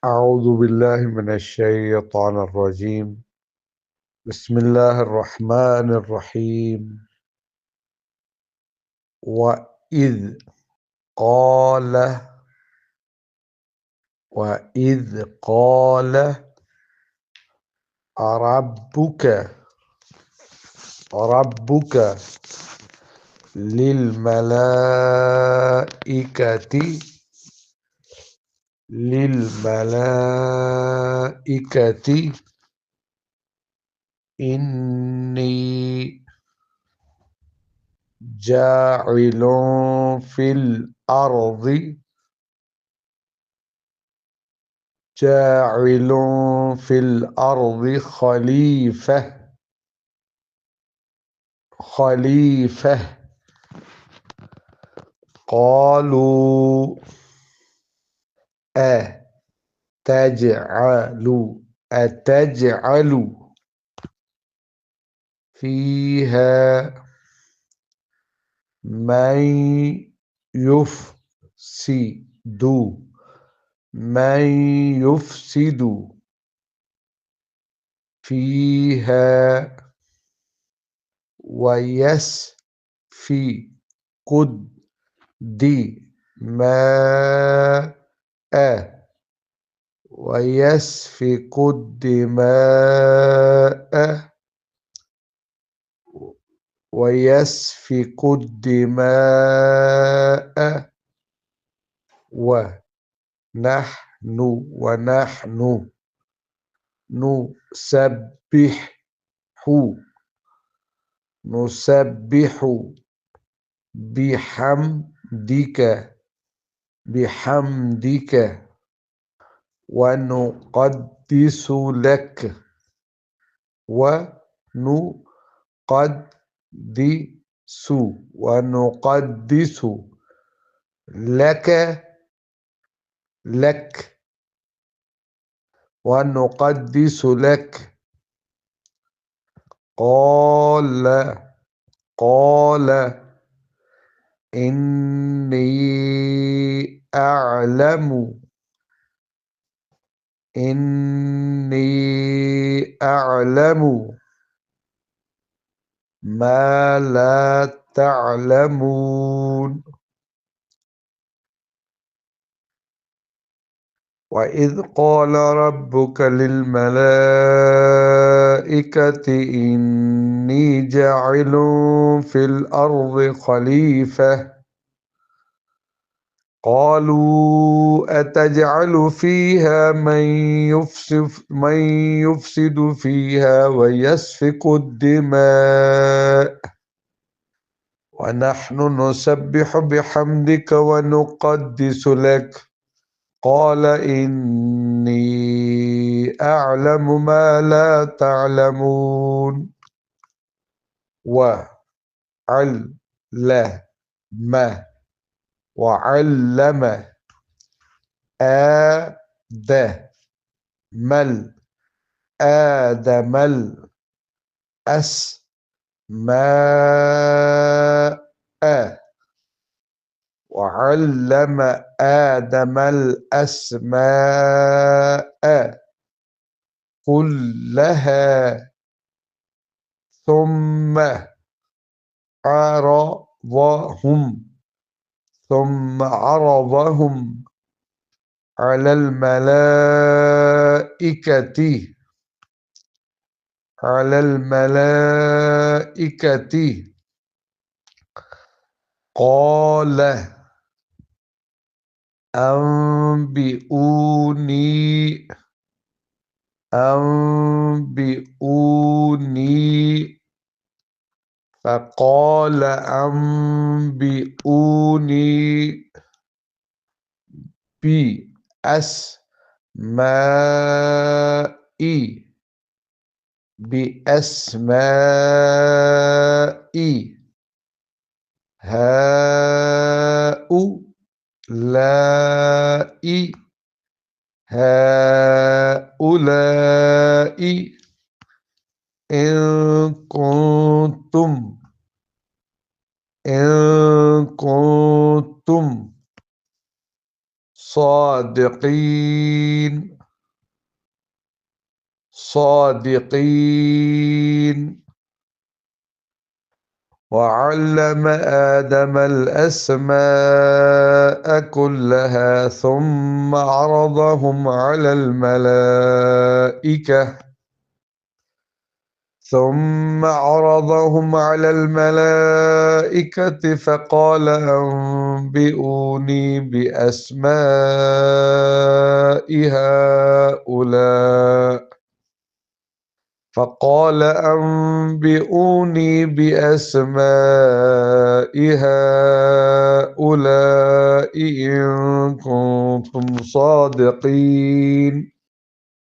أعوذ بالله من الشيطان الرجيم. بسم الله الرحمن الرحيم. وإذ قال وإذ قال ربك للملائكة إني جاعل في الأرض خليفة. قالوا أتجعل فيها من يفسد من يفسد فيها الدماء ويسفك الدماء ويسفك الدماء ونحن نسبح بحمدك ونقدس لك ونقدس ونقدس لك ونقدس لك. قال إني أعلم ما لا تعلمون. وإذ قال ربك للملائكة إني جاعل في الأرض خليفة قالوا أتجعل فيها من يفسد فيها ويسفك الدماء ونحن نسبح بحمدك ونقدس لك. قال إني أعلم ما لا تعلمون. وعلم آدم الأسماء كلها ثم عرضهم على الملائكة قال أنبئوني فقال أنبئوني بأسماء هؤلاء إن كنتم صادقين صادقين. وعلم آدم الأسماء كلها ثم عرضهم على الملائكة فقال أنبئوني بأسماء هؤلاء فقال أنبئوني بأسماء هؤلاء إن كنتم صادقين.